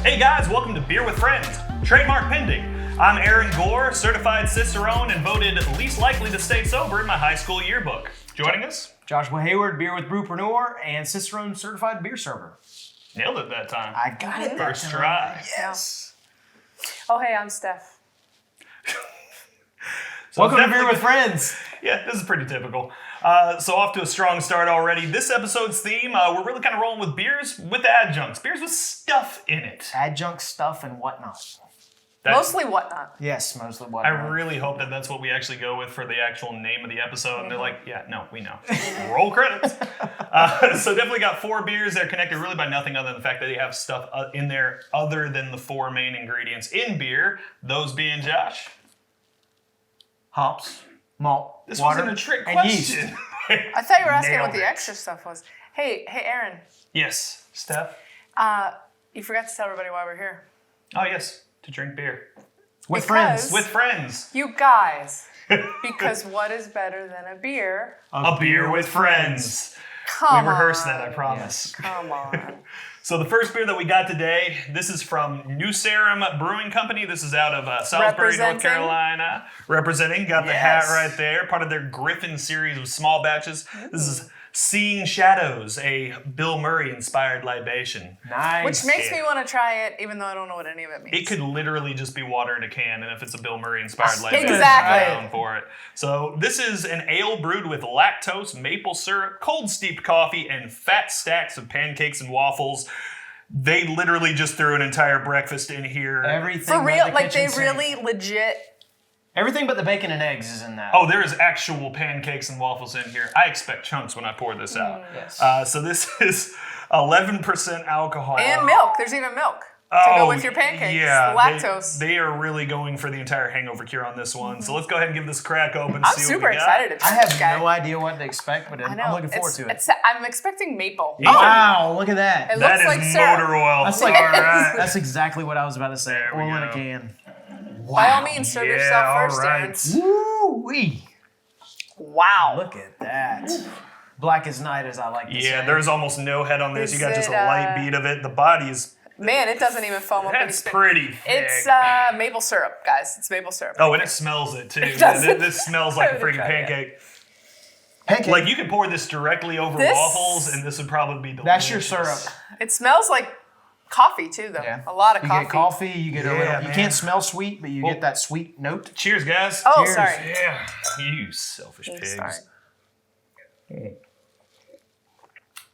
Hey guys, welcome to Beer with Friends, trademark pending. I'm Aaron Gore, certified Cicerone and voted least likely to stay sober in my high school yearbook. Joining us? Joshua Hayward, Beer with Brewpreneur and Cicerone certified beer server. Nailed it that time. I got it First try. Yes. Oh, hey, I'm Steph. Welcome to Beer with Friends. Yeah, this is pretty typical. So off to a strong start already. This episode's theme, we're really kind of rolling with beers with adjuncts. Beers with stuff in it. Adjunct stuff and whatnot. Mostly whatnot. Yes, mostly I whatnot. really hope that that's what we actually go with for the actual name of the episode. And they're like, yeah, no, we know. Roll credits. So definitely got 4 beers that are connected really by nothing other than the fact that they have stuff in there other than the 4 main ingredients in beer. Those being, Josh? Hops, malt, This water, wasn't a trick and question. yeast. I thought you were asking Nailed what the it. extra stuff was. Hey, Aaron. Yes, Steph? You forgot to tell everybody why we're here. Oh, yes, to drink beer. With Because- friends. With friends. You guys. Because what is better than a beer? A beer with friends. Come We rehearsed on. that, I promise. Come on. So the first beer that we got today, this is from Sarum Brewing Company. This is out of Salisbury, North Representing. Carolina. Representing, got the Yes. hat right there. Part of their Griffin series of small batches. This is Seeing Shadows, a Bill Murray-inspired libation. Nice. Which makes me want to try it, even though I don't know what any of it means. It could literally just be water in a can, and if it's a Bill Murray-inspired libation, Exactly. I'm down for it. So this is an ale brewed with lactose, maple syrup, cold steeped coffee, and fat stacks of pancakes and waffles. They literally just threw an entire breakfast in here. Everything For but real? the Like, they kitchen sink. really legit... Everything but the bacon and eggs is in that. Oh, there is actual pancakes and waffles in here. I expect chunks when I pour this out. Yes. So this is 11% alcohol. And milk. There's even milk to go with your pancakes. Yeah, The lactose. They are really going for the entire hangover cure on this one. So let's go ahead and give this a crack open. I'm see what super we got. excited to I try have this guy. no idea what to expect, but I know. I'm looking forward to it. I'm expecting maple. Yeah. Wow, look at that. It That looks is like syrup. motor oil. That's like All right. that's exactly what I was about to say. There we Oil in a go. can. By all means, serve Yeah, yourself all first, right. Aaron. Woo-wee. Wow. Look at that. Black as night, as I like to say. Yeah, there's almost no head on this. Is You got just a it, light beat of it. The body is Man, it doesn't even foam up when you that's spit. pretty thick. It's maple syrup, guys. It's maple syrup. Oh, and it smells it too. doesn't. This smells like a I haven't freaking tried it pancake. Pancake. Like you could pour this directly over This- waffles, and this would probably be delicious. That's your syrup. It smells like coffee too, though. Yeah. A lot of You coffee. get coffee, you get a Yeah, little. You man. can't smell sweet, but you Well- get that sweet note. Cheers, guys. Oh, Cheers. sorry. Yeah, you selfish I'm pigs. sorry.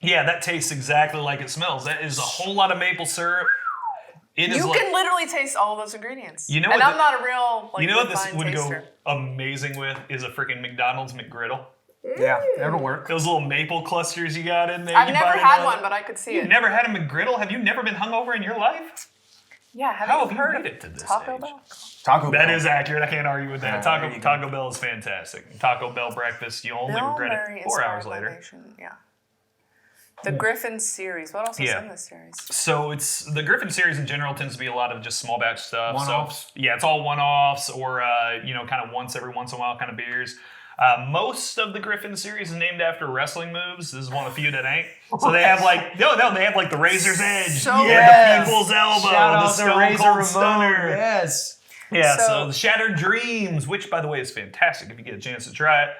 Yeah, that tastes exactly like it smells. That is a whole lot of maple syrup. It is You like, can literally taste all those ingredients. You know and what I'm the- not a real like you know what this refined would taster. go amazing with is a freaking McDonald's McGriddle. Yeah, that'll work. Those little maple clusters you got in there. I've you never buy had them. one, but I could see You've it. never had a McGriddle? Have you never been hungover in your life? Yeah, have How you have you heard made of it to this Taco age? Bell? Taco That Bell. is accurate. I can't argue with that. there you go. Taco Bell is fantastic. Taco Bell breakfast, you only Bill regret Murray it 4 hours inspired later. libation, Yeah. The Griffin series. What else was Yeah. in this series? So it's the Griffin series in general tends to be a lot of just small batch stuff. One-offs? So yeah, it's all one-offs or kind of once every once in a while kind of beers. Most of the Griffin series is named after wrestling moves. This is one of the few that ain't. So they have like they have like the Razor's Edge, So the People's Elbow, Shout the out to Stone Razor Cold Ramon. Stunner. Yes. Yeah, so So- the Shattered Dreams, which by the way is fantastic if you get a chance to try it.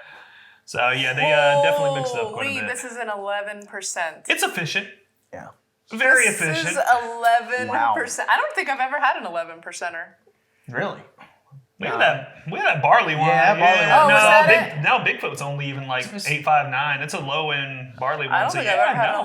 So yeah, they definitely mixed it up quite a Holy, bit. this is an 11%. It's efficient, Yeah. very This efficient. is 11%. Wow. I don't think I've ever had an 11%er. Really? We had that barley wine. Yeah, barley wine. Oh, no, was that now Bigfoot's only even like 8.59. It's a low end barley wine. I don't so think yeah, I've ever had no. an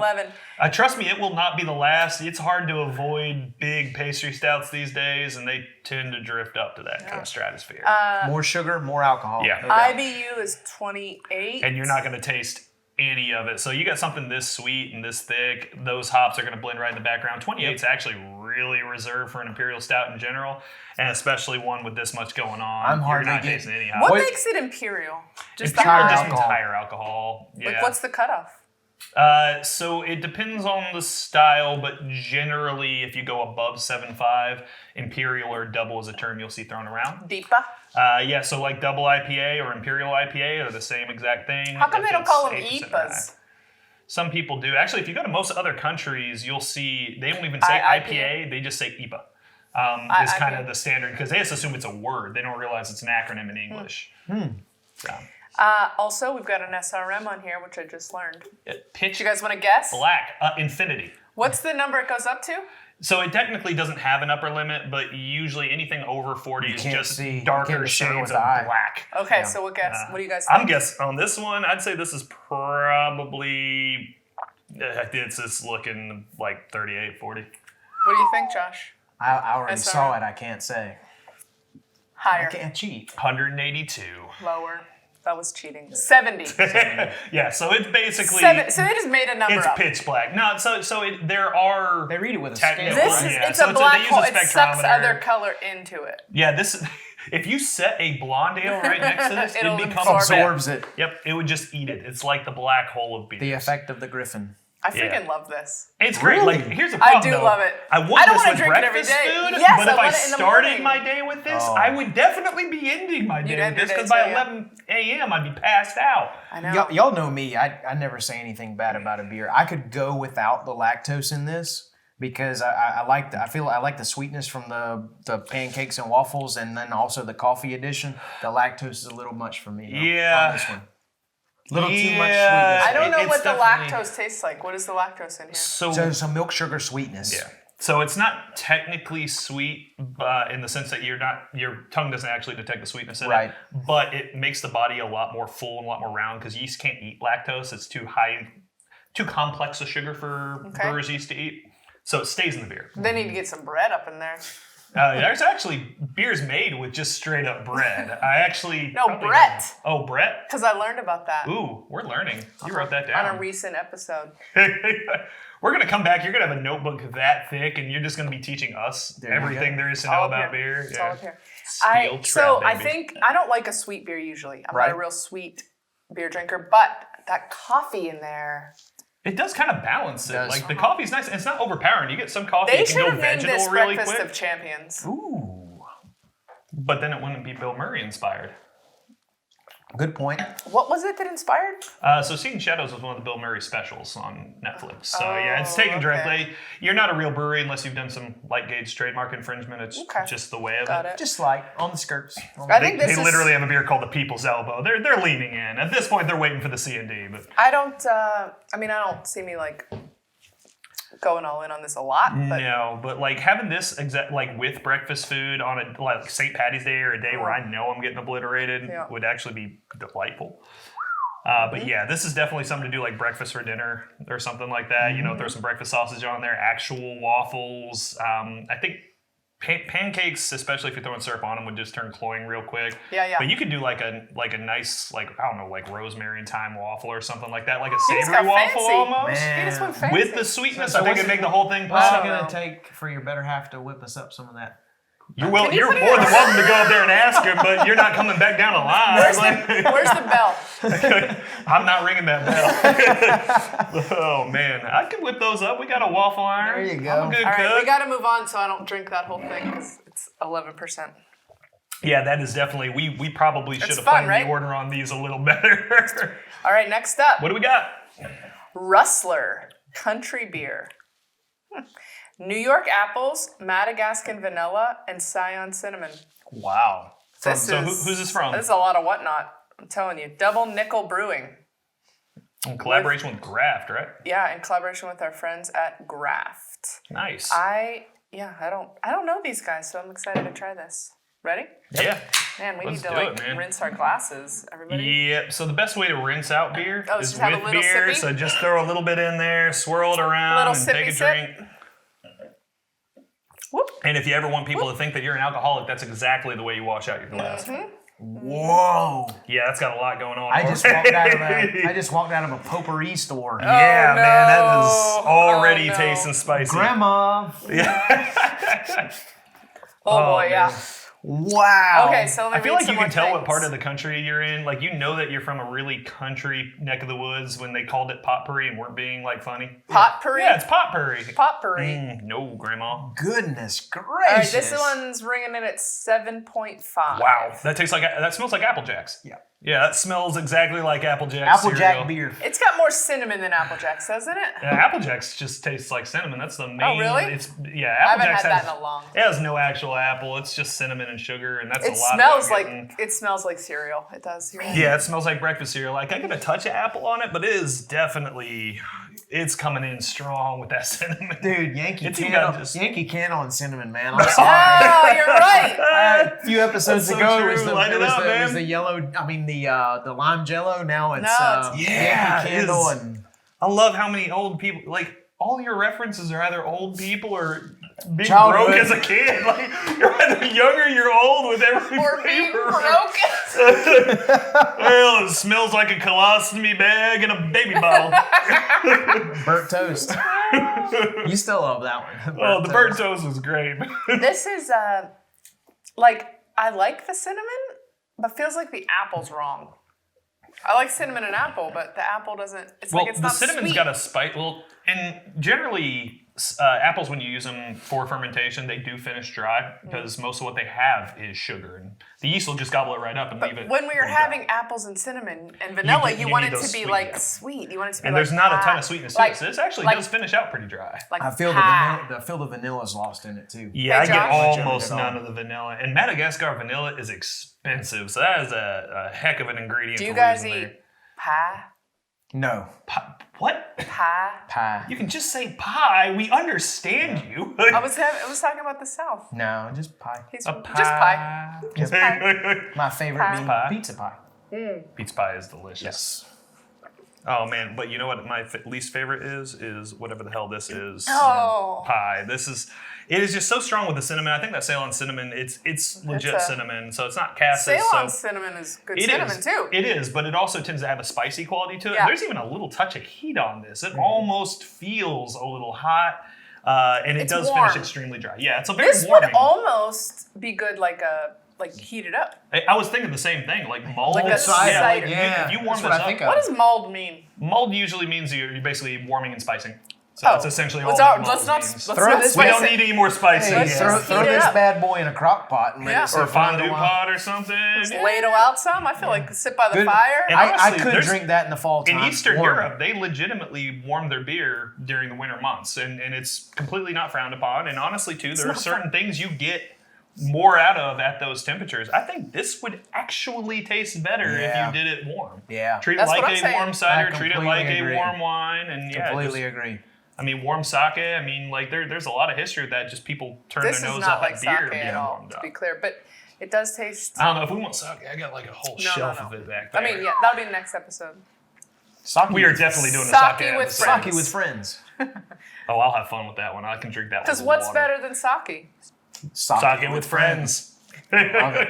11. Trust me, it will not be the last. It's hard to avoid big pastry stouts these days, and they tend to drift up to that kind of stratosphere. More sugar, more alcohol. Yeah. No doubt. IBU is 28. And you're not going to taste any of it. So you got something this sweet and this thick. Those hops are going to blend right in the background. 28 is actually really reserved for an imperial stout in general, and especially one with this much going on. I'm hardly You're not getting- tasting any hops. What What- makes it imperial? Just the Imperial, high. just alcohol. entire alcohol. Yeah. Like, what's the cutoff? So it depends on the style, but generally, if you go above 7.5, imperial or double is a term you'll see thrown around. Deepa? Yeah, so like double IPA or imperial IPA are the same exact thing. How come if they don't it's call them 8% or IPAs? Some people do. Actually, if you go to most other countries, you'll see they don't even say IPA. They just say IPA. Is kind of the standard because they just assume it's a word. They don't realize it's an acronym in English. So. Also, we've got an SRM on here, which I just learned. Pitch You guys want to guess? black, infinity. What's the number it goes up to? So it technically doesn't have an upper limit, but usually anything over 40 is just darker shades of black. Okay, so what guess? What do you guys think? I'm guessing on this one, I'd say this is probably, it's just looking like 38, 40. What do you think, Josh? I already SRM. saw it. I can't say. Higher. I can't cheat. 182. Lower. That was cheating. 70. Yeah, so it's basically... So they just made a number it's up. pitch black. No, there are... They read it with a scale. It's a black hole. It sucks other color into it. Yeah, if you set a blonde ale right next to this, It'll it becomes absorbs it. Yep, it would just eat it. It's like the black hole of beer. The effect of the griffin. I freaking love this. It's great. Really? Like, here's the problem, I do though. love it. I I want don't this wanna with drink it every breakfast day. food, Yes, but I if I want it in the started morning. my day with this, I would definitely be ending my day You'd with end your this day because by too, yeah. 11 a.m. I'd be passed out. I know. Y'all know me. I never say anything bad about a beer. I could go without the lactose in this because I like the sweetness from the pancakes and waffles, and then also the coffee addition. The lactose is a little much for me. Yeah. On this one. Little too much sweetness. I don't know It's what the definitely- lactose tastes like. What is the lactose in here? So some milk sugar sweetness. Yeah. So it's not technically sweet, in the sense that your tongue doesn't actually detect the sweetness in Right. it, but it makes the body a lot more full and a lot more round because yeast can't eat lactose. It's too complex a sugar for brewers' yeast to eat. So it stays in the beer. They need to get some bread up in there. There's actually beers made with just straight up bread. I actually Brett. Oh, Brett. Because I learned about that Ooh, we're learning. You wrote that on down. a recent episode. We're gonna come back. You're gonna have a notebook that thick, and you're just gonna be teaching us everything there is to know All up about here. beer. It's all up here. Steel So trap, I baby. think I don't like a sweet beer usually. I'm not Right. a real sweet beer drinker, but that coffee in there. It does kind of balance it. does. Like the coffee's nice. It's not overpowering. You get some coffee, They it can should go have named vegetal this really Breakfast quick. of Champions. Ooh. But then it wouldn't be Bill Murray inspired. Good point. What was it that inspired? So Seeing Shadows was one of the Bill Murray specials on Netflix. So yeah, it's taken okay. directly. You're not a real brewery unless you've done some light gauge trademark infringement. It's just the way of Got it. it. Just like on the skirts. I think They this is. literally have a beer called the People's Elbow. They're leaning in. At this point, they're waiting for the C&D. But I don't. I don't see me like going all in on this a lot. But no, but like having this like with breakfast food on a like St. Patty's Day or a day where I know I'm getting obliterated would actually be delightful. But yeah, this is definitely something to do like breakfast for dinner or something like that. You know, throw some breakfast sausage on there, actual waffles. I think pancakes, especially if you're throwing syrup on them, would just turn cloying real quick. Yeah. But you could do like a nice like I don't know like rosemary and thyme waffle or something like that, like a He just savory got waffle fancy. almost. He just went fancy. With the sweetness, So I think what's it'd make the whole thing What's pop. it know. going to take for your better half to whip us up some of that? You're Can you you're put it more in? than welcome to go up there and ask him, but you're not coming back down the line. Where's the bell? I'm not ringing that bell. Oh man, I can whip those up. We got a waffle iron. There you go. I'm a good All right, cook. we got to move on so I don't drink that whole thing because it's 11%. Yeah, that is definitely. We probably should It's have fun, planned right? the order on these a little better. All right, next up, What do we got? Rustler Country Beer. New York apples, Madagascan vanilla, and Ceylon cinnamon. Wow. Who's this from? This is a lot of whatnot. I'm telling you, Double Nickel Brewing. In collaboration with Graft, right? Yeah, in collaboration with our friends at Graft. Nice. I don't know these guys, so I'm excited to try this. Ready? Yeah. Man, we Let's need to do it, man. rinse our glasses, everybody. Yep. So the best way to rinse out beer Oh, is just have a with little beer. sippy? So just throw a little bit in there, swirl it around, Little and take a sippy sip. drink. Whoop. And if you ever want people to think that you're an alcoholic, that's exactly the way you wash out your glass. Mm-hmm. Whoa. Yeah, that's got a lot going on. I just walked out of a potpourri store. Yeah, no. man, that is already Oh, no. tasting spicy. Grandma. Oh boy, man. yeah. Wow. Okay, so let me I feel read like some you more can tell what things. part of the country you're in. Like, you know that you're from a really country neck of the woods when they called it potpourri and weren't being, like, funny. Potpourri? Yeah, it's potpourri. Potpourri. No, Grandma. Goodness All right, gracious. this one's ringing in at 7.5. Wow, that smells like Apple Jacks. Yeah. Yeah, that smells exactly like Applejack Applejack cereal. beer. It's got more cinnamon than Applejack's, doesn't it? Yeah, Applejack's just tastes like cinnamon. That's the main. Oh, really? Yeah, I haven't Applejack's had that in a long. It has no actual apple. It's just cinnamon and sugar, and that's It a lot. smells of like it smells like cereal. It does. You're right. Yeah, it smells like breakfast cereal. Like I get a touch of apple on it, but it is definitely it's coming in strong with that cinnamon. Dude, Yankee It's Candle, even just- Yankee Candle and cinnamon, man. I'm sorry. Oh, you're right. A few episodes That's so ago, true. it was Light it up, it was man. the yellow. I mean, the lime Jello. Now it's, No, it's- Yeah, Yankee it Candle is. and I love how many old people like all your references are either old people or being Childhood. broke as a kid. Like you're either young or you're old with every Or being flavor. broken. Well, it smells like a colostomy bag and a baby bottle. burnt toast. You still love that one. Oh, the burnt toast was great. This is like I like the cinnamon, but feels like the apple's wrong. I like cinnamon and apple, but the apple doesn't. It's Well, like it's the not cinnamon's sweet. got a spice. Well, and generally, apples when you use them for fermentation, they do finish dry because most of what they have is sugar, and the yeast will just gobble it right up and leave it. When we were pretty dry. having apples and cinnamon and vanilla, you you want need it to those be sweet, like yeah. sweet. You want it to be And like there's not a ton pie. of sweetness to Like- it, so this actually like- does finish out pretty dry. Like I feel pie. the vanilla's lost in it too. Yeah, I Hey, get Josh? almost Not none of the vanilla, and Madagascar vanilla is expensive, so that is a heck of an ingredient. Do you to guys lose in eat there. pie? No What? Pie. pie. You can just say pie. We understand you. I was talking about the South. No, just pie. He's A just pie. Just pie. My favorite Pie. being Pie. pizza pie. Pizza pie is delicious. Oh man, but you know what my least favorite is whatever the hell this is. Oh. Pie. It is just so strong with the cinnamon. I think that Ceylon cinnamon, it's legit a- cinnamon, so it's not cassis. Ceylon so cinnamon is good it cinnamon is. too. It is, but it also tends to have a spicy quality to it. Yeah. There's even a little touch of heat on this. It almost feels a little hot, and it It's does warm. finish extremely dry. Yeah, it's a very This warming. would almost be good like heated up. I was thinking the same thing, like mold. Like a cider. If you warm That's this what I up, think of. What does mold mean? mold usually means you're basically warming and spicing. So that's essentially all Let's that not, mold let's not, means. let's Throw not this- We spice don't it. need any more spicing. Hey, Let's yeah. just throw heat it this up. bad boy in a crock pot and let Yeah. it sit Or for a little fondue while. pot or something. Just ladle out some. I feel like sit by the Good. fire. And I honestly, could there's- drink that in the fall time. In Eastern warm. Europe, they legitimately warm their beer during the winter months, and it's completely not frowned upon. And honestly, too, there are not certain things you get more out of at those temperatures. I think this would actually taste better Yeah. if you did it warm. Yeah. Treat That's it like what I'm a saying. warm cider, I treat it completely like agree. a warm wine, and yeah, Completely just- agree. I mean, warm sake. I mean, like there's a lot of history with that. Just people turn This their is nose not up like at beer sake being at all, warmed to up. be clear, but it does taste. I don't know if we want sake. I got like a whole shelf no. of it back I there. mean, yeah, that'll be the next episode. Sake We are with- definitely doing a Sake sake with episode. Sake with friends. Oh, I'll have fun with that one. I can drink that one. Because with what's water. better than sake? Sake with friends. Love it.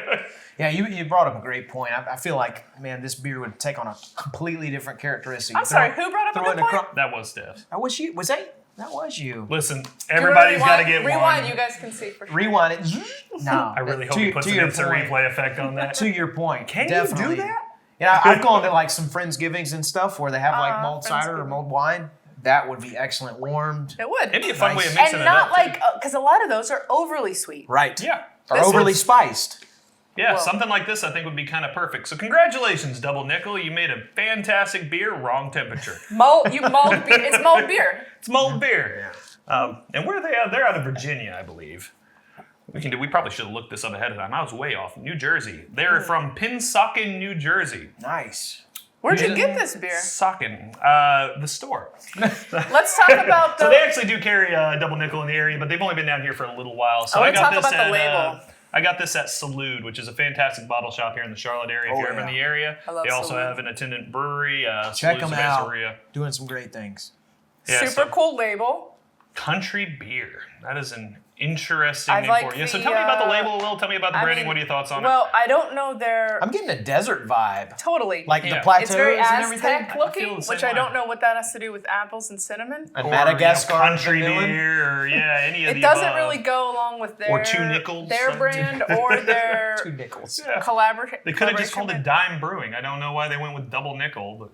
Yeah, you brought up a great point. I feel like, man, this beer would take on a completely different characteristic. I'm sorry, who brought up a throw it good in a point? crock- That was Steph. I wish you was that. That was you. Listen, Do you everybody's wanna got to get rewind. one. You guys can see for sure. Rewind it. No, I really hope to, he puts to an your instant point. replay effect on that. To your point, Can definitely. you do that? Yeah, I've gone to like some Friendsgivings and stuff where they have like mulled cider or Friendsgiving. mulled wine. That would be excellent warmed. It would. It'd be a fun Nice. way of mixing And it not up. too. like, because a lot of those are overly sweet. Right. Yeah. Or This overly one's- spiced. Yeah, Well- something like this I think would be kind of perfect. So congratulations, Double Nickel. You made a fantastic beer, wrong temperature. Mold beer. It's mold beer. It's mulled beer. And where are they at? They're out of Virginia, I believe. We probably should have looked this up ahead of time. I was way off. New Jersey. They're from Pennsauken, New Jersey. Nice. Where'd you get this beer? Sauken, the store. Let's talk about the. So they actually do carry Double Nickel in the area, but they've only been down here for a little while. So I I, wanna got talk this about at the label. I got this at Salud, which is a fantastic bottle shop here in the Charlotte area. If Oh, you're ever in yeah. the area, I love they also Salud. have an attendant brewery. Check Salud's them a out. Pizzeria. Doing some great things. Yeah, Super so- cool label. Country beer. That is an interesting I name like for you. So the, tell me about the label, Will. Tell me about the I branding. mean, What are your thoughts on Well, I don't know their. I'm getting a desert vibe. Totally. Like Yeah. the plateaus It's very and everything. Aztec I feel looking, the same which I way. don't know what that has to do with apples and cinnamon. And it? Or, Madagascar country vanilla. beer, or any of It the doesn't above. really go along with their Or two nickels. their brand or their 2 nickels. Yeah. collaboration. They could have just called it Dime Brewing. I don't know why they went with Double Nickel, but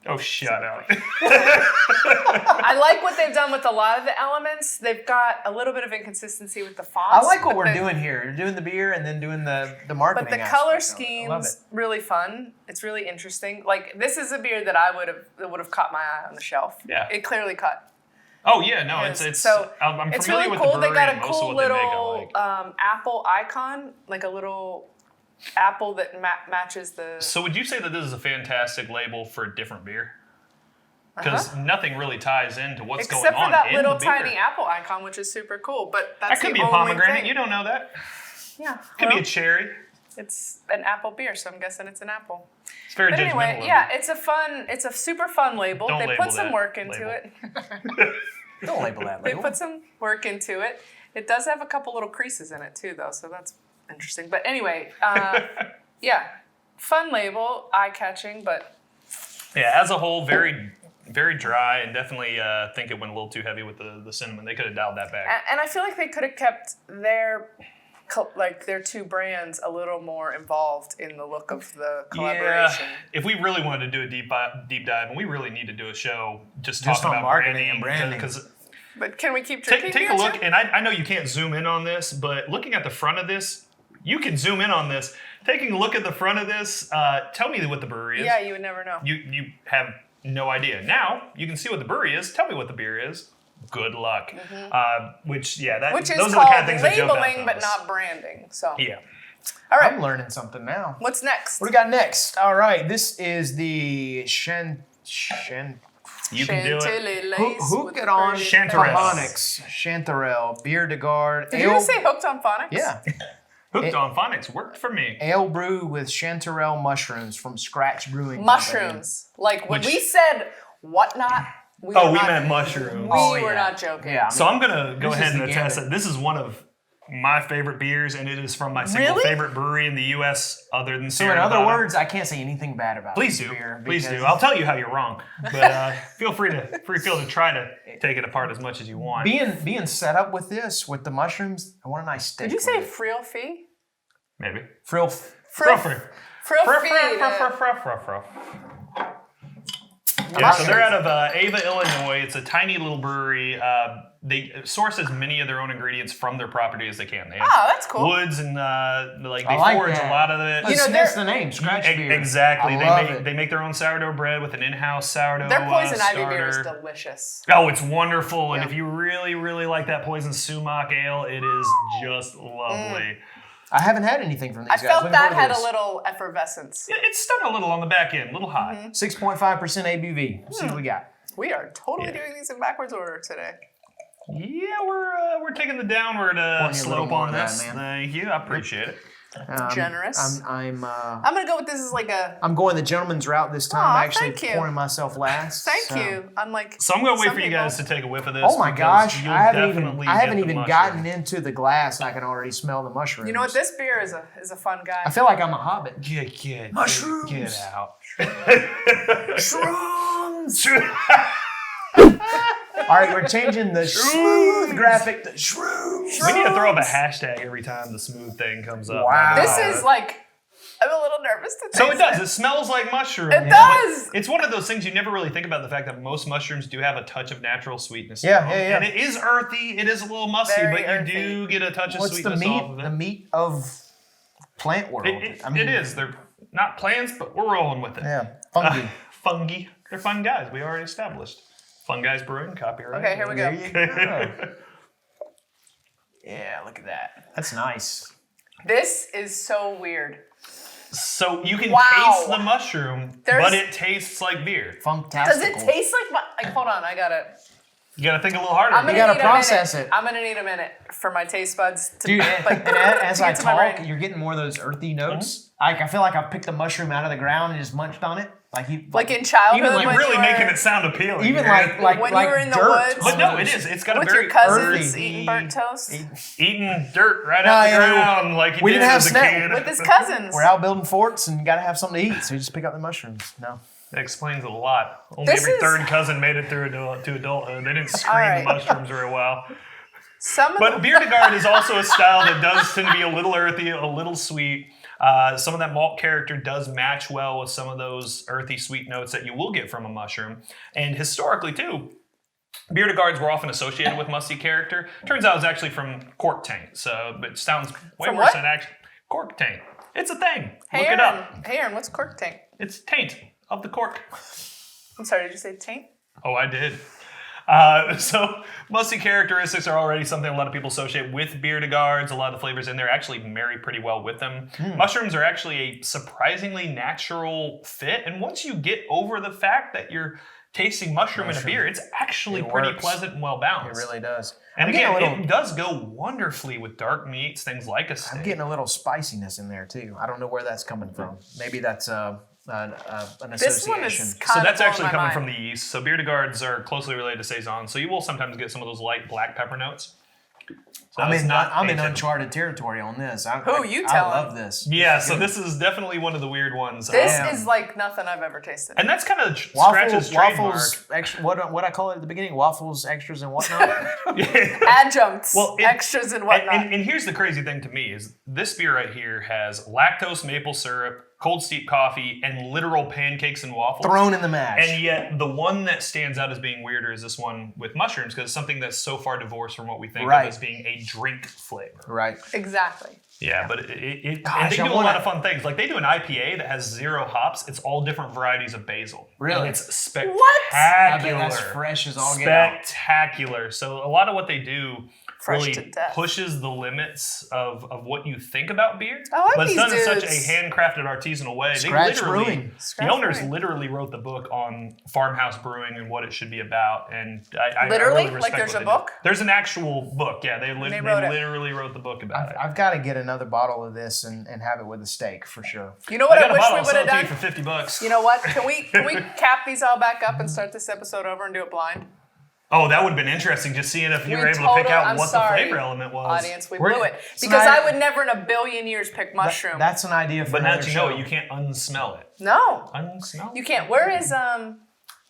Oh, shut up. I like what they've done with a lot of the elements. They've got a little bit of inconsistency with the fonts. I like what we're doing here. You're doing the beer and then doing the marketing. But the aspect color of it. I love it. scheme's really fun. It's really interesting. Like, this is a beer that that would have caught my eye on the shelf. Yeah. It clearly caught. Oh, yeah, no, it's so I'm it's familiar really with cool. the brewery They got a and most of cool what they make I little like. apple icon, like a little apple that matches the. So would you say that this is a fantastic label for a different beer? Because nothing really ties into what's Except going on for that in little the beer. tiny apple icon, which is super cool. But that's That could the be a only pomegranate. thing. You don't know that. Yeah. Could be a cherry. It's an apple beer, so I'm guessing it's an apple. It's very But judgmental. anyway, of yeah, you. it's a super fun label. Don't They label put some that work into label. it. Don't label that They label. put some work into it. It does have a couple little creases in it too, though, so that's interesting. But anyway, yeah, fun label, eye-catching, but Yeah, as a whole, very, very dry, and definitely think it went a little too heavy with the cinnamon. They could have dialed that back. and I feel like they could have kept their two brands a little more involved in the look of the collaboration. Yeah, if we really wanted to do a deep dive, and we really need to do a show just Just talking on about marketing and branding. because But can we keep drinking take a beer, look, too? and I know you can't zoom in on this, but looking at the front of this, you can zoom in on this. Taking a look at the front of this, tell me what the brewery is. Yeah, you would never know. You have no idea. Now you can see what the brewery is. Tell me what the beer is. Good luck. Which Which is those are the called kind of things that jump out labeling, to but us. not branding. So, Yeah. all right, I'm learning something now. what's next? What do we got next? All right, this is the You can do it. Chanterelle Who with get on pretty- Chanterelle. Phonics, Chanterelle, Bière de Garde. Did you just say hooked on phonics? Yeah. Hooked on phonics worked for me. Ale brew with chanterelle mushrooms from Scratch Brewing. Mushrooms. Like when Which- we said whatnot, we Oh, were we not, meant mushrooms. We Oh, were yeah. not joking. Yeah. So I'm gonna go This ahead is and the attest gambit. that this is one of my favorite beers, and it is from my single Really? favorite brewery in the U.S. other than So Sierra in other Nevada. words, I can't say anything bad about Please this do. beer. Please do. because I'll tell you how you're wrong, but feel free to try to take it apart as much as you want. Being set up with this, with the mushrooms, I want a nice steak. Did you say with it. frill fee? Maybe. frill? Frill Frill. fee. Yeah, so they're out of Ava, Illinois. It's a tiny little brewery. They source as many of their own ingredients from their property as they can. They have Oh, that's cool. woods and they I like forage that. a lot of it. You know, that's they're- the name, Scratch Beer. Exactly. I love They it. make their own sourdough bread with an in-house sourdough Their poison ivy beer is starter. delicious. Oh, it's wonderful. And Yeah. if you really, really like that poison sumac ale, it is just lovely. I haven't had anything from these I guys. felt Looking that forward to had a this. little effervescence. It's stung a little on the back end, a little hot. 6.5% ABV. Let's see what we got. We are totally Yeah. doing these in backwards order today. Yeah, we're taking the downward Pouring you a slope little more on of that, this. man. Thank you. I appreciate it. Generous. I'm gonna go with this as like a going the gentleman's route this time. Aw, Actually thank you. pouring myself last. thank so- you. Unlike So I'm going to wait some for you people. guys to take a whiff of this. Oh my because gosh! you'll I haven't definitely even get the gotten mushroom. into the glass, and I can already smell the mushrooms. You know what? This beer is a fun guy. I feel like I'm a hobbit. Get Mushrooms. Get out. Shrooms. All right, we're changing the smooth graphic to shrooms. We need to throw up a hashtag every time the smooth thing comes up. Wow. This is like I'm a little nervous to taste So it does. It smells like mushroom. It does. It's one of those things you never really think about, the fact that most mushrooms do have a touch of natural sweetness. Yeah, to them. yeah, yeah. And it is earthy. It is a little musty, Very but you earthy. do get a touch of What's the sweetness meat? off of it. The meat of plant world. It is. They're not plants, but we're rolling with it. Yeah, fungi. Fungi. They're fun guys. We already established. Fun Guys Brewing, copyright. Okay, here we go. There you go. Yeah, look at that. That's nice. This is so weird. So you can Wow. taste the mushroom, There's- but it tastes like beer. Fantastic. Does it taste like hold on, I got it. You gotta think a little harder. I'm gonna gotta need process a minute. it. I'm gonna need a minute for my taste buds to Dude, like and as to I get to my talk, brain. you're getting more of those earthy notes. I feel like I picked a mushroom out of the ground and just munched on it. Like in childhood, Even like when really you were, making it sound appealing. even man. like When like you were in the dirt. woods. But no, it is. It's got a with very your cousins earthy- eating burnt toast eating dirt right No, out the yeah, ground like you we did didn't have as a snack- kid. with his cousins. We're out building forts and you got to have something to eat, so you just pick up the mushrooms. No. That explains a lot. Only This every is- third cousin made it through to adulthood. They didn't screen right. the mushrooms very well. Some of But Bière de Garde is also a style that does tend to be a little earthy, a little sweet. Some of that malt character does match well with some of those earthy sweet notes that you will get from a mushroom. And historically, too, Bière de Gardes were often associated with musty character. Turns out it's actually from cork taint. So, but it sounds way From worse what? than actually cork taint. It's a thing. Hey, Look Aaron. it up. Hey, Aaron, what's cork taint? It's taint of the cork. I'm sorry, did you say taint? Oh, I did. So musty characteristics are already something a lot of people associate with Bière de Gardes. A lot of the flavors in there actually marry pretty well with them. Mushrooms are actually a surprisingly natural fit. And once you get over the fact that you're tasting mushroom in a beer, it's actually It pretty works. pleasant and well balanced. It really does. And I'm getting again, it does go wonderfully with dark meats, things like a steak. I'm getting a little spiciness in there too. I don't know where that's coming from. Maybe that's an association. This one is kind So of that's blowing actually my coming mind. from the yeast. So Bière de Gardes are closely related to Saison. So you will sometimes get some of those light black pepper notes. So I'm it's in not I'm in atypical. uncharted territory on this. Who you I telling? love this. Yeah, so this is definitely one of the weird ones. This Damn. is like nothing I've ever tasted. And that's kind of Scratch's trademark. Waffles, extra, what I call it at the beginning, waffles, extras, and whatnot. Adjuncts, Well, extras, and whatnot. And here's the crazy thing to me is this beer right here has lactose maple syrup, cold steep coffee, and literal pancakes and waffles. Thrown in the mash. And yet, the one that stands out as being weirder is this one with mushrooms, because it's something that's so far divorced from what we think Right. of as being a drink flavor. Right. Exactly. Yeah, but and Gosh, they do I a wanna- lot of fun things. Like they do an IPA that has 0 hops. It's all different varieties of basil. Really? And it's spectacular. I bet that's fresh as all get out. Spectacular. So a lot of what they do Fresh really to death. pushes the limits of what you think about beer. I like but it's these done in such dudes. a handcrafted artisanal way. Scratch they literally, Brewing. the Scratch owners Brewing. literally wrote the book on Farmhouse Brewing and what it should be about. And I Literally? really Like respect there's what a they do. book? There's an actual book. Yeah, they wrote it. literally wrote the book about it. I've got to get another bottle of this and have it with a steak for sure. You know what I I, got a wish bottle. we I'll would sell have it to done? you for $50. You know what? Can we cap these all back up and start this episode over and do it blind? Oh, that would have been interesting, just seeing if you were able to pick out what the flavor element was. Audience, we We're- blew it. so Because now- I would never in a billion years pick mushroom. That's an idea for But now another that you know show. it, you can't unsmell it. No, Unsmell? you can't. Where is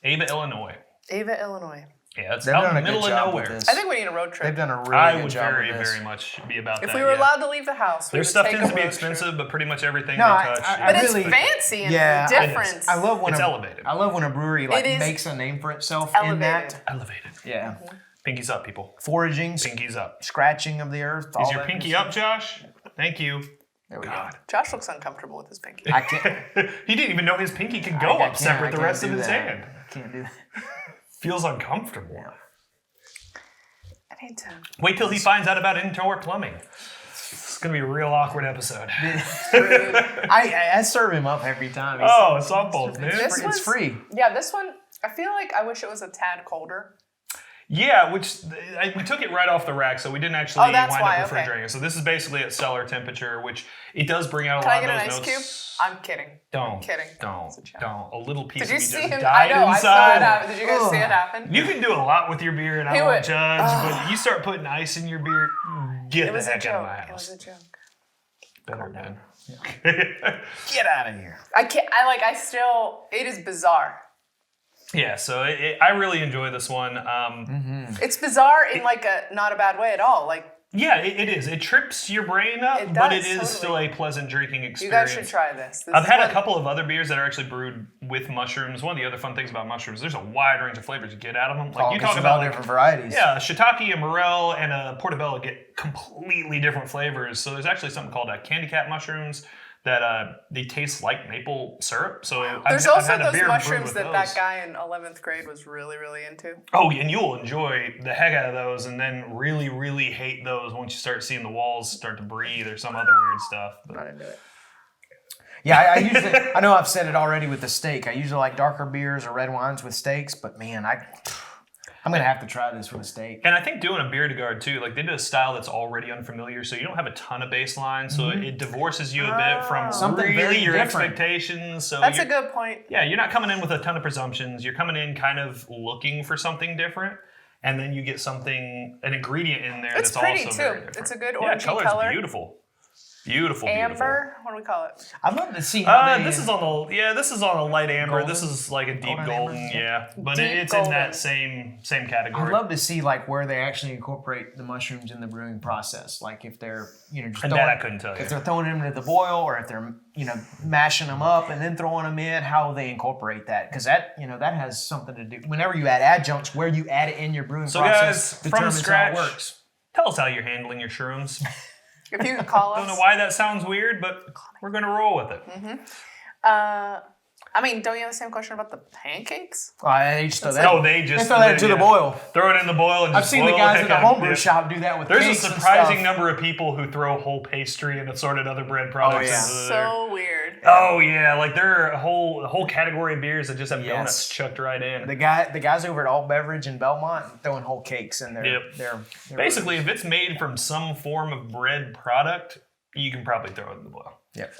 Ava, Illinois. Ava, Illinois? Yeah, it's They've out done in a the good middle of job nowhere. with this. I think we need a road trip. They've done a really I good would job very, with this. very much be about that. If we were yeah. allowed to leave the house, we Their would stuff take tends to a be road expensive, trip. but pretty much everything No, they touch. But it's really- fancy and Yeah, different. I love when It's a, elevated. I love when a brewery like It is makes a name for itself elevated. in that. Elevated. Yeah. Pinkies up, people. Foraging, Pinkies up. scratching of the earth. all Is your that pinky good up, Josh? Thank you. stuff. There we God. Josh looks uncomfortable with his pinky. go. I can't. He didn't even know his pinky could go I up can't- separate I the can't rest of do his that. hand. I can't do that. Feels uncomfortable. I need to. Wait till he finds out about indoor plumbing. It's gonna be a real awkward episode. I serve him up every time. Oh, softballs, dude. This It's one's- free. Yeah, this one. I feel like I wish it was a tad colder. Yeah, we took it right off the rack, so we didn't actually Oh, that's wind why, up okay. refrigerating it. So this is basically at cellar temperature, which it does bring out a Can I lot get an of ice those cube? notes. I'm kidding. Don't. I'm kidding. Don't. It's a joke. Don't. A little piece Did you of me see just him? I died know. I saw inside. it happen. Did you guys see it happen? You can do a lot with your beer, and I He won't would- judge. But you start putting ice in your beer, get It the was a heck out of joke. my It house. was a joke. Better, man. Get out of here. I can't. I still. It is bizarre. Yeah, so I really enjoy this one. It's bizarre in like a not a bad way at all. Like Yeah, it is. It trips your brain up, It but does, it is totally. still a pleasant drinking you experience. guys should try this. I've had a couple of other beers that are actually brewed with mushrooms. One of the other fun things about mushrooms, there's a wide range of flavors you get out of them. Like you talk about like, different varieties. yeah, a shiitake, a morel, and a portobello get completely different flavors. So there's actually something called candy cat mushrooms that they taste like maple syrup. So There's I've also had a those beer brewed mushrooms with that those. guy in 11th grade was really, really into. Oh, and you'll enjoy the heck out of those, and then really, really hate those once you start seeing the walls start to breathe or some other weird stuff. But Not into it. Yeah, I usually, I know I've said it already with the steak. I usually like darker beers or red wines with steaks, but man, I'm going to have to try this with a steak. And I think doing a Bière de Garde too, like they did a style that's already unfamiliar, so you don't have a ton of baseline, so it divorces you a bit from Something really very your different. expectations. So That's a you're- good point. Yeah, you're not coming in with a ton of presumptions. You're coming in kind of looking for something different, and then you get an ingredient in there It's that's pretty also too. very different. It's a good Yeah, orangey color's color. beautiful. Beautiful, Amber. What do we call it? I'd love to see how This is on a light amber. Golden? This is like a deep golden, amber? yeah. But Deep it's in that golden. same category. I'd love to see like where they actually incorporate the mushrooms in the brewing process. Like if they're just And that I couldn't tell you. if they're throwing them into the boil or if they're mashing them up and then throwing them in, how they incorporate that, because that that has something to do. Whenever you add adjuncts, where you add it in your brewing So process guys, from determines scratch, how it works. tell us how you're handling your shrooms. If you could call us. Don't know why that sounds weird, but we're gonna roll with it. I mean, don't you have the same question about the pancakes? They just throw that. No, they just throw that into the boil. Throw it in the boil and I've just seen the boil guys heck in the out of it. homebrew Yeah. shop do that with There's a cakes and surprising stuff. number of people who throw whole pastry and assorted other bread products yeah. into there. So weird. Oh yeah, like there are a whole category of beers that just have donuts chucked right in. The guys over at Alt Beverage in Belmont throwing whole cakes in there. Yep. They're Basically, if it's made from some form of bread product, you can probably throw it in the boil. Yep.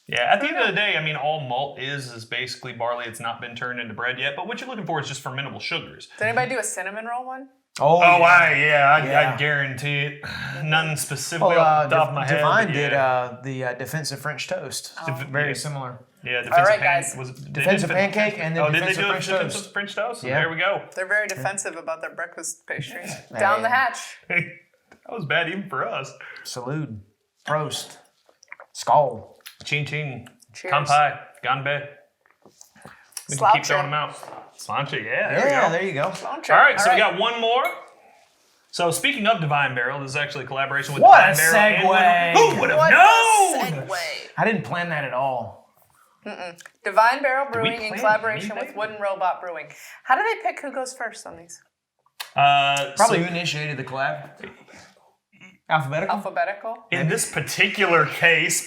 Yeah, at the end of the day, I mean, all malt is basically barley. It's not been turned into bread yet, but what you're looking for is just fermentable sugars. Did anybody do a cinnamon roll one? Oh, I guarantee it. None specifically off the top of my head. Divine but did yeah. the defensive French toast. Very similar. Yeah, All right, guys. Defensive pancake and then did they defensive do French defensive toast. French toast? Yeah. There we go. They're very defensive about their breakfast pastries. Down the hatch. That was bad even for us. Salute. Prost. Skull. Chin chin. Cheers. Kampai. Ganbe. We can keep Sloucher. throwing them out. Slancha, yeah, there we go. There you go. Launcher. All right, so we got one more. So speaking of Divine Barrel, this is actually a collaboration with What a Divine Barrel. segue. Who would have What known? a segue. I didn't plan that at all. Divine Barrel we Brewing in plan collaboration anything? with Wooden Robot Brewing. How do they pick who goes first on these? Probably who initiated the collab. Alphabetical? Alphabetical? In this particular case,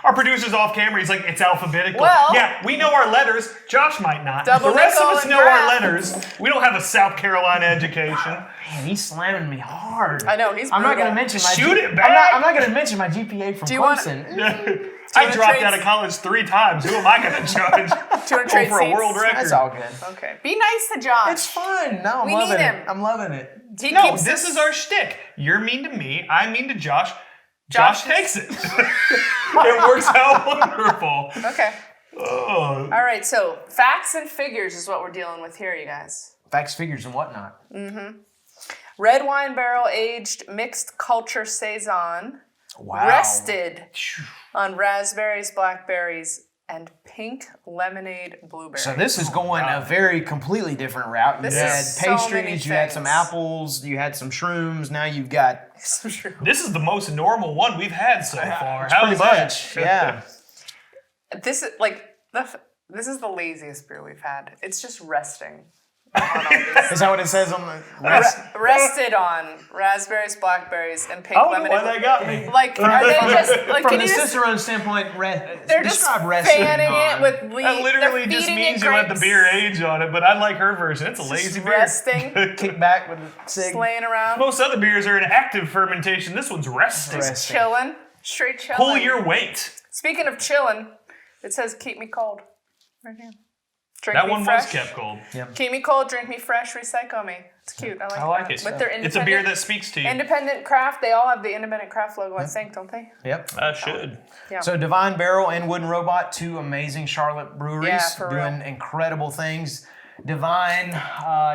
our producer's off camera. He's like, it's alphabetical. Well- yeah, we know our letters. Josh might not. Double The rest of nickel us and know our Graft. letters. We don't have a South Carolina education. Man, he's slamming me hard. I know, he's I'm not brutal. going to mention my Shoot it back. I'm not going to mention my GPA from Do you want- Clemson. I wanna dropped trade- out of college 3 times. Who am I going to judge? Go trade for a seats? world record. That's all good. Okay. Be nice to Josh. It's fun. No, I'm We loving need it. him. I'm loving it. He No, keeps this us- is our shtick. You're mean to me. I'm mean to Josh. Josh Josh takes it. It works out wonderful. Okay. Oh. All right, so facts and figures is what we're dealing with here, you guys. Facts, figures, and whatnot. Red wine barrel aged mixed culture Saison. Wow. Rested on raspberries, blackberries, and pink lemonade blueberries. So this is going a very completely different route. This You had is so many pastries, you had some things. apples, you had some shrooms. Now you've got So true. This is the most normal one we've had so far. pretty How's much. that? Yeah. This is like this is the laziest beer we've had. It's just resting on all these. Is that what it says on the Rested on raspberries, blackberries, and pink I don't know lemonade. why they got me. Like, are they just like? From Can the you just? Cicerone standpoint, They're just describe resting fanning it on. with That literally they're just feeding means it you let the grapes. beer age on it, but I like her version. It's a lazy beer. Resting, Kick back with the cig. slaying around, Most other beers are in active fermentation. This one's resting. Resting. chilling, straight chilling. Pull your weight. Speaking of chilling, it says "Keep me cold." Right here. Drink That me one fresh. was kept cold. Keep me cold, drink me fresh, recycle me. It's cute. I like that. it. With their It's a beer independent- that speaks to you. Independent craft. They all have the independent craft logo, I think, don't they? Yep. I should. Yeah. So Divine Barrel and Wooden Robot, two amazing Charlotte breweries, Yeah, for doing real. incredible things. Divine,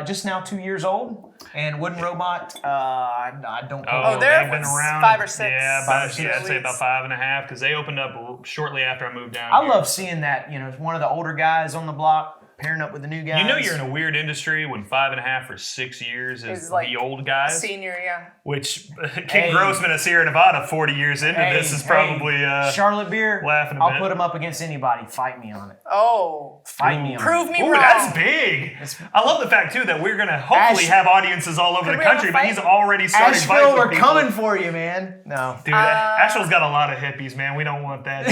just now 2 years old, and Wooden Robot, I don't. Oh, they're they've been around 5 or 6. Yeah, Five or about, six. yeah, I'd say about 5.5 because they opened up shortly after I moved down. I here. love seeing that. One of the older guys on the block pairing up with the new guys. You know you're in a weird industry when 5.5 or 6 years is It's like the old guys. Senior, yeah. Which King Hey. Grossman of Sierra Nevada, 40 years into this, is probably Charlotte beer. laughing a I'll bit. put them up against anybody. Fight me on it. Oh. Fight me on Prove it. me Ooh, wrong. that's big. I love the fact too that we're gonna hopefully Ash- have audiences all over Could the we have a country, but fight? he's already started fights Asheville, with we're people. coming for you, man. No. Dude, Asheville's got a lot of hippies, man. We don't want that.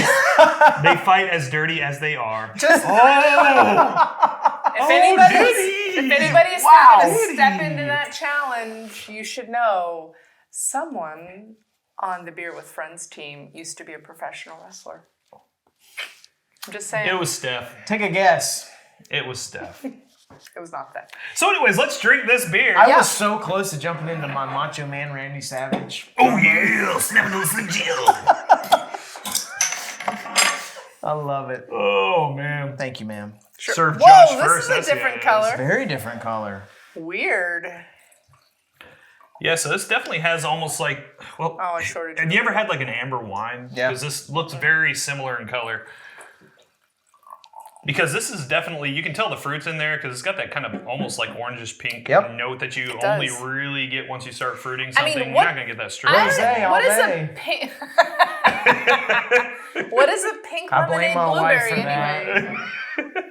They fight as dirty as they are. Just Oh, if anybody's Wow. going to step into that challenge, you should know someone on the Beer with Friends team used to be a professional wrestler. I'm just saying. it was Steph. Take a guess. It was Steph. It was not that. So, anyways, let's drink this beer. I was so close to jumping into my Macho Man Randy Savage. Oh yeah, snapping those Slim Jim. I love it. Oh man. Thank you, ma'am. Sure. Serve Whoa, Josh this first. is a That's different it. color. Very different color. Weird. Yeah, so this definitely has almost like, well, Oh, I shorted have you ever had like an amber wine? Yeah. Because this looks very similar in color. Because this is definitely, you can tell the fruit's in there because it's got that kind of almost like orangish pink note that you only does. really get once you start fruiting I mean, something. what- You're not going to get that straight. What is day. a pink? What is a pink I blame lemonade my wife blueberry for that. anyway?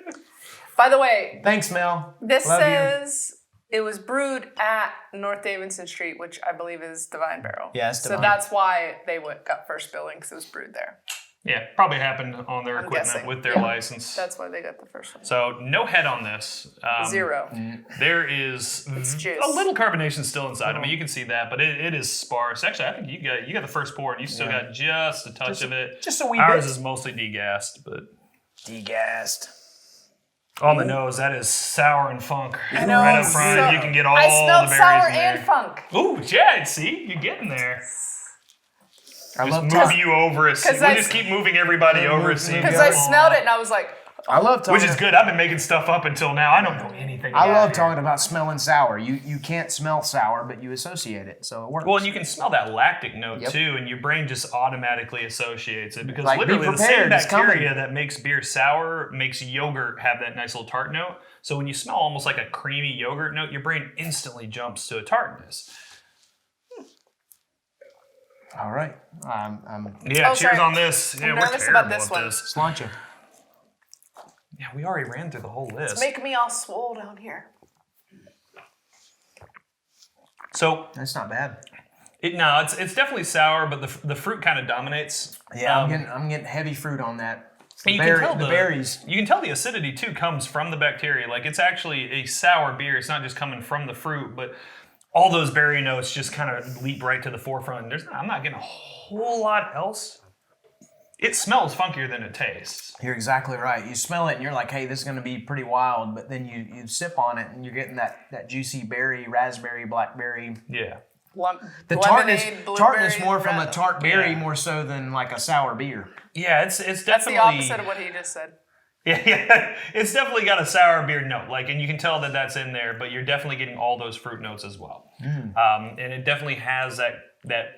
By the way, Thanks, Mel. this Love you. says it was brewed at North Davidson Street, which I believe is Divine Barrel. Yeah, it's So Divine. that's why they got first billing because it was brewed there. Yeah, probably happened on their I'm equipment guessing. with their Yeah. license. That's why they got the first one. So no head on this. 0. There is juice. a little carbonation still inside. I mean, you can see that, but it is sparse. Actually, I think you got the first pour, and you still got just a touch of it. Just a wee Ours bit. is mostly degassed, but Degassed. on the nose, that is sour and funk. I know. Right up front, So- you can get all I the smelled berries sour in there. and funk. Ooh, Jed, see, you're getting there. I Just love move you over a seat. We that's- just keep moving everybody over a seat. Because I smelled it and I was like, I love talking. Which is good. I've been making stuff up until now. I don't know anything. I about love it. talking about smelling sour. You can't smell sour, but you associate it, so it works. Well, and you can smell that lactic note Yep. too, and your brain just automatically associates it because Like, be literally the same prepared, it's coming. bacteria that makes beer sour makes yogurt have that nice little tart note. So when you smell almost like a creamy yogurt note, your brain instantly jumps to a tartness. All right. I'm Yeah, Oh, cheers sorry. on this. Yeah, I'm we're nervous terrible about this at one. this. slancha. Yeah, we already ran through the whole list. make me all swole down here. So That's not bad. it's definitely sour, but the fruit kind of dominates. Yeah, I'm getting heavy fruit on that. And The, you can tell the berries. You can tell the acidity too comes from the bacteria. Like it's actually a sour beer. It's not just coming from the fruit, but all those berry notes just kind of leap right to the forefront. I'm not getting a whole lot else. It smells funkier than it tastes. You're exactly right. You smell it and you're like, hey, this is going to be pretty wild. But then you sip on it and you're getting that juicy berry, raspberry, blackberry. Yeah. The Lemonade, tartness blueberry, more from a tart berry Yeah. more so than like a sour beer. Yeah, it's definitely That's the opposite of what he just said. Yeah, it's definitely got a sour beer note, and you can tell that that's in there, but you're definitely getting all those fruit notes as well. And it definitely has that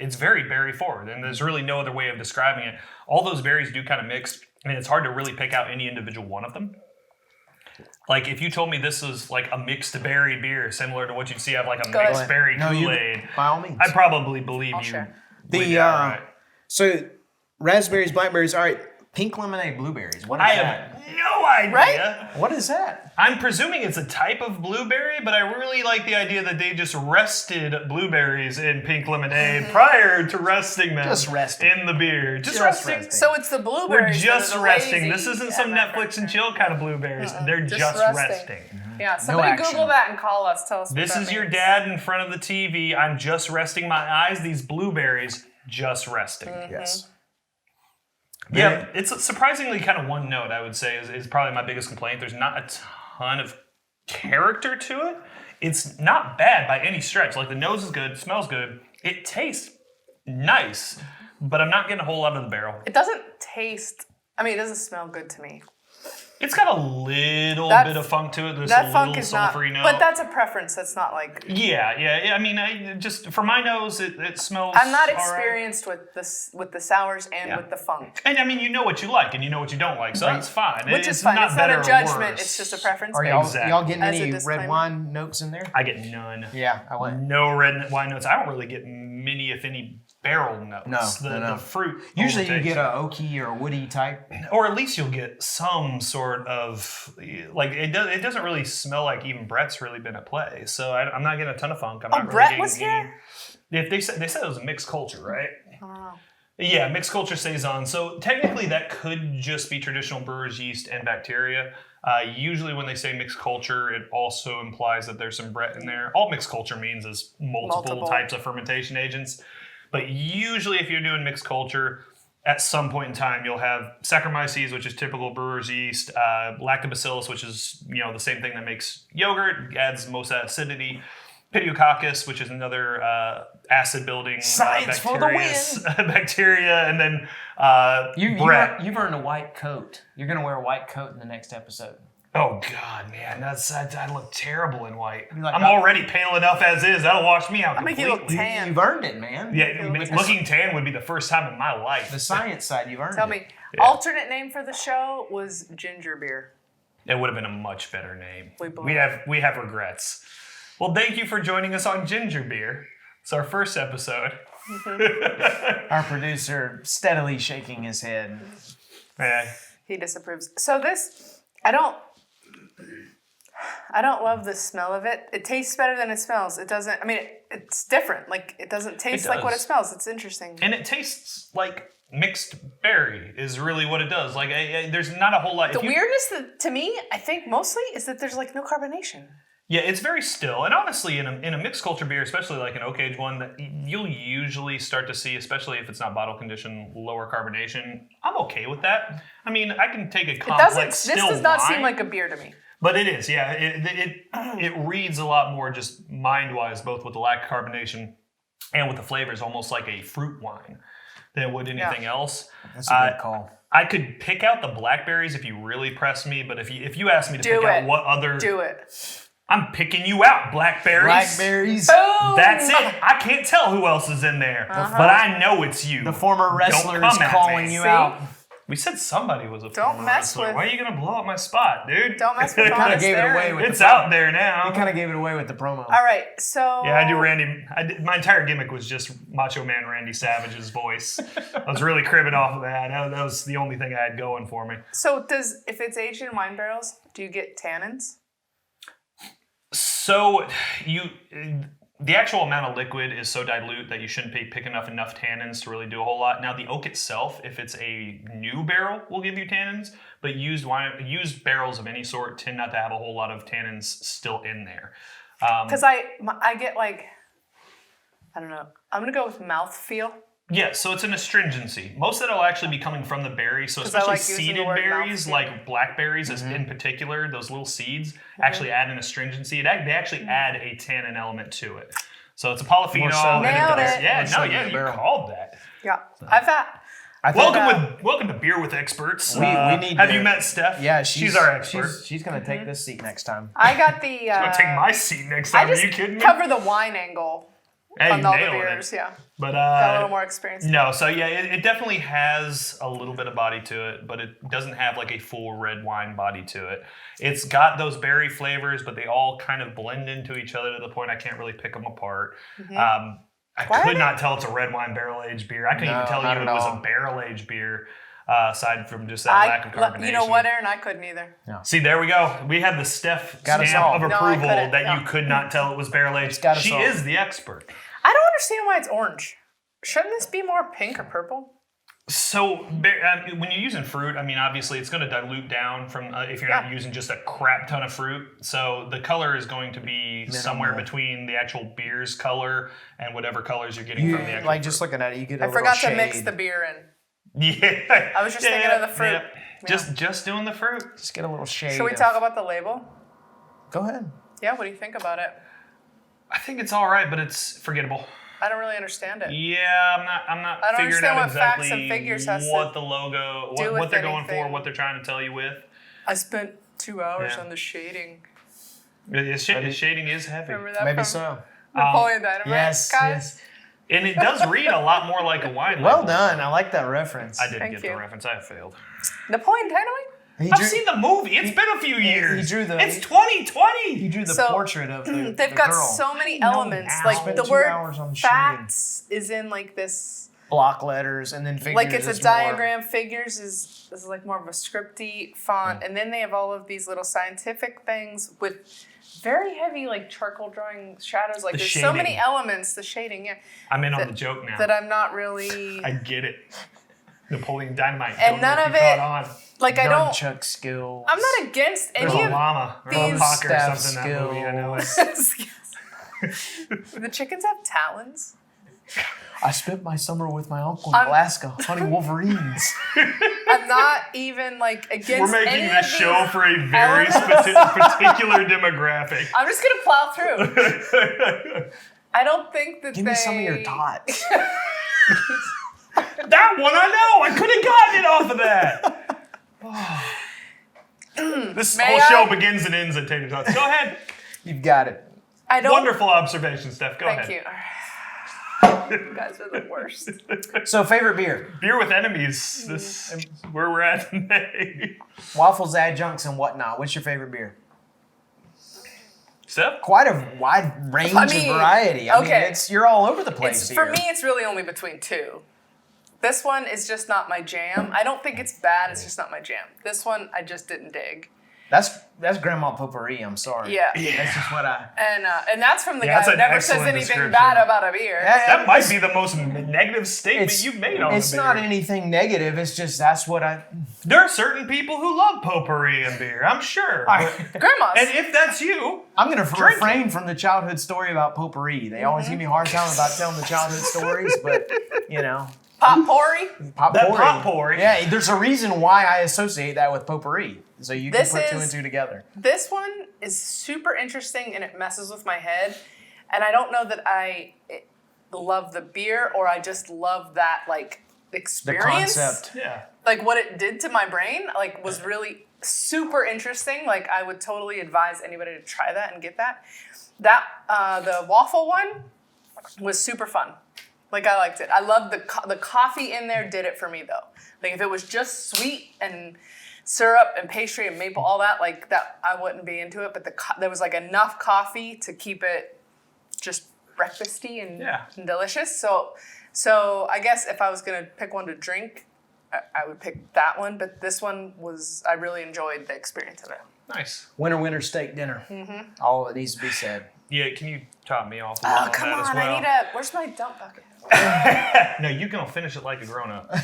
it's very berry forward, and there's really no other way of describing it. All those berries do kind of mix, and it's hard to really pick out any individual one of them. Like if you told me this was like a mixed berry beer, similar to what you'd see out of like a Go ahead. mixed berry No, you Kool-Aid, by all means. I'd probably believe I'll you. share. with that, right? So raspberries, blackberries. All right, pink lemonade, blueberries. What is I that? have no idea. Right? What is that? I'm presuming it's a type of blueberry, but I really like the idea that they just rested blueberries in pink lemonade prior to resting them Just resting. in the beer. Just Just resting. resting. So it's the We're blueberries. just that are the resting. lazy This isn't some and that Netflix and chill kind of blueberries. They're Just just resting. resting. Yeah, somebody action. Google that and call us. Tell us what This that is your means. dad in front of the TV. I'm just resting my eyes. These blueberries, just resting. Yes. Yeah, it's surprisingly kind of one note, I would say, is probably my biggest complaint. There's not a ton of character to it. It's not bad by any stretch. Like the nose is good, smells good. It tastes nice, but I'm not getting a whole lot of the barrel. It doesn't taste. I mean, it doesn't smell good to me. It's got a little That- bit of funk to it. There's That a funk little is not. sulfury note. But that's a preference. That's not like. Yeah. I mean, just for my nose, it smells. I'm not all right. experienced with the sours and Yeah. with the funk, And I mean, you know what you like and you know what you don't like, so that's fine. which It's is fine. Not It's not better a or judgment. worse. It's just a preference. Are y'all, Exactly. y'all getting As a any disclaimer. red wine notes in there? I get none. Yeah, I went. No red wine notes. I don't really get many, if any, barrel notes. No, The no. fruit. Usually you overtakes get it. a oaky or a woody type. or at least you'll get some sort of like it doesn't really smell like even Brett's really been at play. So I'm not getting a ton of funk. I'm not really Brett getting was here? If they said it was a mixed culture, right? I don't know. Yeah, mixed culture Saison. So technically that could just be traditional brewer's yeast and bacteria. Usually when they say mixed culture, it also implies that there's some Brett in there. All mixed culture means is multiple types of fermentation agents. But usually if you're doing mixed culture, at some point in time, you'll have Saccharomyces, which is typical brewer's yeast, Lactobacillus, which is the same thing that makes yogurt, adds most acidity, Pediococcus, which is another acid-building Science for the win. Bacteria, and then You've earned a white coat. You're gonna wear a white coat in the next episode. Oh God, man, I look terrible in white. Like, I'm already pale enough as is. That'll wash me out I make completely. you look tan. You've earned it, man. Yeah, looking tan would be the first time in my life. The science side, you've earned Tell it. me, alternate name for the show was ginger beer. It would have been a much better name. We We have regrets. Well, thank you for joining us on Ginger Beer. It's our first episode. Our producer steadily shaking his head. Yeah. He disapproves. So this, I don't love the smell of it. It tastes better than it smells. It doesn't, I mean, it's different. Like, it doesn't taste like what it smells. It's interesting. And it tastes like mixed berry is really what it does. Like, there's not a whole lot. The weirdness to me, I think mostly, is that there's like no carbonation. Yeah, it's very still. And honestly, in a mixed culture beer, especially like an oak age one, that you'll usually start to see, especially if it's not bottle conditioned, lower carbonation. I'm okay with that. I mean, I can take a complex still This does not wine, seem like a beer to me. but it is. Yeah, it reads a lot more just mind-wise, both with the lack of carbonation and with the flavors, almost like a fruit wine than it would anything else. That's a good call. I could pick out the blackberries if you really press me, but if you ask me to pick out what other... Do it. I'm picking you out, blackberries. Blackberries. Boom! That's it. I can't tell who else is in there, but I know it's you. The former wrestler Don't is come at calling me. you See? out. We said somebody was a Don't former mess wrestler. with- Why are you gonna blow up my spot, dude? Don't mess with Kind Thomas of gave it there. away with It's the out there now. You kind of gave it away with the promo. All right, so... Yeah, I do Randy. My entire gimmick was just Macho Man Randy Savage's voice. I was really cribbing off of that. That was the only thing I had going for me. So if it's aged in wine barrels, do you get tannins? So the actual amount of liquid is so dilute that you shouldn't be picking up enough tannins to really do a whole lot. Now the oak itself, if it's a new barrel, will give you tannins, but used barrels of any sort tend not to have a whole lot of tannins still in there. Because I get like, I don't know, I'm going to go with mouthfeel. Yeah, so it's an astringency. Most of it will actually be coming from the berry. So especially like using the seeded word berries, mouthfeel. like blackberries in particular, those little seeds actually add an astringency. They actually add a tannin element to it. So it's a polyphenol. More so and Nailed does- it. Yeah, you barrel. called that. Yeah, I've had... I think Welcome to Beer with Experts. we need Have to- you met Steph? Yeah, she's our expert. She's going to take this seat next time. I got the... She's gonna take my seat next I time. Are just you kidding me? cover the wine angle Hey, on all the nailing beers, it. yeah. But Got a little more experience. no, so yeah, it definitely has a little bit of body to it, but it doesn't have like a full red wine body to it. It's got those berry flavors, but they all kind of blend into each other to the point I can't really pick them apart. I could not tell it's a red wine barrel aged beer. I couldn't even tell you not it at was all. a barrel aged beer. Aside from just that lack of carbonation. You know what, Aaron? I couldn't either. See, there we go. We have the Steph Got us stamp all. of No, I approval couldn't. that No. you could not tell it was barrel aged. got us She all. is the expert. I don't understand why it's orange. Shouldn't this be more pink or purple? So when you're using fruit, I mean, obviously it's going to dilute down from if you're not using just a crap ton of fruit. So the color is going to be somewhere between the actual beer's color and whatever colors you're getting from the actual Like just looking at it, you get a I little forgot shade. to mix the beer in. Yeah. I was just thinking of the fruit. Yeah. Just doing the fruit. Just get a little shade. Should we of- talk about the label? Go ahead. Yeah, what do you think about it? I think it's all right, but it's forgettable. I don't really understand it. Yeah, I'm not I don't figuring understand out what facts exactly and figures has what to the logo, do what with they're going for, anything. what they're trying to tell you with. I spent 2 hours Yeah. on the shading. Shading is heavy. Remember that Maybe from so. Napoleon Dynamite? Yes, guys? yes. And it does read a lot more like a wine Well label. done. I like that reference. I didn't Thank get the you. reference. I failed. Napoleon Dynamite? He I've drew, seen the movie. It's been a few years. he drew the- It's 2020. he drew the So, portrait of the They've the got girl. so many know elements. now. Like Spent the 2 word hours on shading. facts is in like this. Block letters and then figures. Like it's a is more- diagram. Figures is like more of a scripty font, and then they have all of these little scientific things with very heavy like charcoal drawing shadows. Like The there's so many shading. elements. The shading, yeah, I'm in on the joke now. that I'm not really I get it. Napoleon Dynamite. And Don't know none if of you it- caught on. like. I don't. Nunchuck skills. I'm not against There's any a of llama or a these hawk or staff something in that movie. I know it. the chickens have talons. I spent my summer with my uncle in Alaska hunting wolverines. I'm not even like against. We're making any this of show these for a very elements. particular demographic. I'm just gonna plow through. I don't think that Give me some of your dots. That one I know. I could have gotten it off of that. This May whole I? show begins and ends at Tater Tots. Go ahead. You've got it. I don't. Wonderful observation, Steph. Go Thank ahead. you. You guys are the worst. So, favorite beer? Beer with enemies. This is where we're at today. Waffles, adjuncts, and whatnot. What's your favorite beer? Steph? Quite a wide range of variety. I mean, you're all over the place here. For me, it's really only between two. This one is just not my jam. I don't think it's bad. It's just not my jam. This one I just didn't dig. That's Grandma Potpourri. I'm sorry. Yeah. That's just what I. And that's from the Yeah, guy that's who an never says excellent anything description. bad about a beer. That might be the most negative statement It's- you've made on It's the beer. not anything negative. It's just that's what I. There are certain people who love potpourri and beer, I'm sure. Grandma's. And if that's you, I'm going to Drink refrain from the childhood story about potpourri. They always give me a hard time about telling the childhood stories, but you know. Potpourri. Potpourri. That potpourri. Yeah, there's a reason why I associate that with potpourri. So you can This put two is- and two together. This one is super interesting and it messes with my head. And I don't know that I love the beer or I just love that like The experience. concept. Yeah. Like what it did to my brain like was really super interesting. Like I would totally advise anybody to try that and get that. The waffle one was super fun. Like I liked it. I loved the coffee in there did it for me though. Like if it was just sweet and syrup and pastry and maple, all that, like that, I wouldn't be into it. But there was like enough coffee to keep it just breakfasty and delicious. So I guess if I was gonna pick one to drink, I would pick that one. But this one I really enjoyed the experience of it. Nice. Winter steak dinner. All that needs to be said. Yeah, can you top me off a little Oh on come that on! as well? I need where's my dump bucket? No, you can finish it like a grown-up.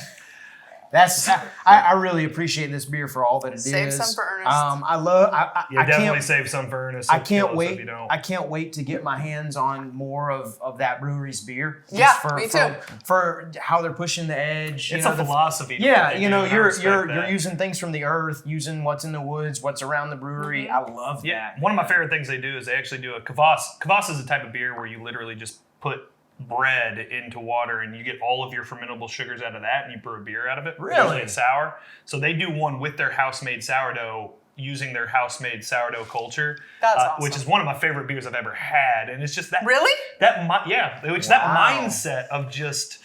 I really appreciate this beer for all that it is. Save some for Ernest. Yeah, I definitely can't save some for Ernest. I can't If wait. you don't. I can't wait to get my hands on more of that brewery's beer. Just Yeah, me too. For how they're pushing the edge. It's a philosophy. to Yeah, what they you do, know, and I you're respect that. using things from the earth, using what's in the woods, what's around the brewery. I love Yeah, that. one of my favorite things they do is they actually do a kvass. Kvass is a type of beer where you literally just put bread into water and you get all of your fermentable sugars out of that and you brew a beer out of it. Really? Usually it's sour. So they do one with their house-made sourdough using their house-made sourdough culture. That's awesome. Which is one of my favorite beers I've ever had. And it's just that... Really? That Wow. mindset of just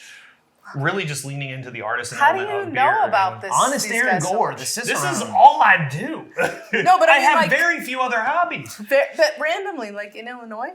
really just leaning into the artisan How do element you of know beer about and- this? Honest these Aaron guys so Gore, much? the Cicerone. This is all I do. No, but I I mean, have like- very few other hobbies. But randomly, like in Illinois.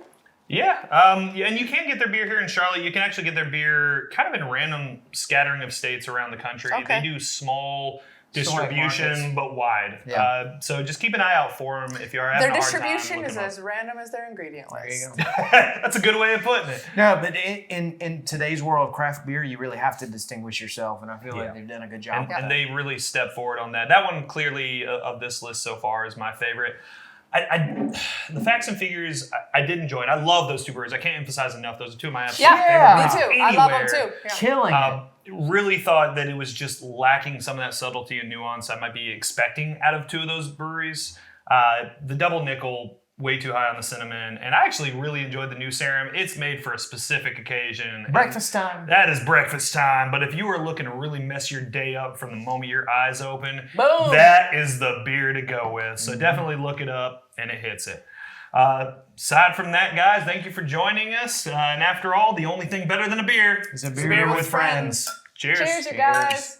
Yeah, and you can get their beer here in Charlotte. You can actually get their beer kind of in random scattering of states around the country. Okay. They do small Select distribution, markets. but wide. Yeah. So just keep an eye out for them if you are having Their a hard time. distribution look is them up. as random as their ingredient list. There you go. That's a good way of putting it. No, but in today's world of craft beer, you really have to distinguish yourself, and I feel Yeah. like they've done a good job. And they really step forward on that. That one clearly of this list so far is my favorite. The facts and figures I did enjoy it. I love those two breweries. I can't emphasize enough. Those are two of my absolute Yeah, favorite me breweries too. I love them anywhere. too. Yeah. Killing it. Really thought that it was just lacking some of that subtlety and nuance I might be expecting out of two of those breweries. The double nickel, way too high on the cinnamon, and I actually really enjoyed the new Sarum. It's made for a specific occasion. and Breakfast time. That is breakfast time, but if you are looking to really mess your day up from the moment your eyes open, Boom. that is the beer to go with. So definitely look it up, and it hits it. Aside from that, guys, thank you for joining us. And after all, the only thing better than a beer Is a beer with friends. Cheers. Cheers, you guys.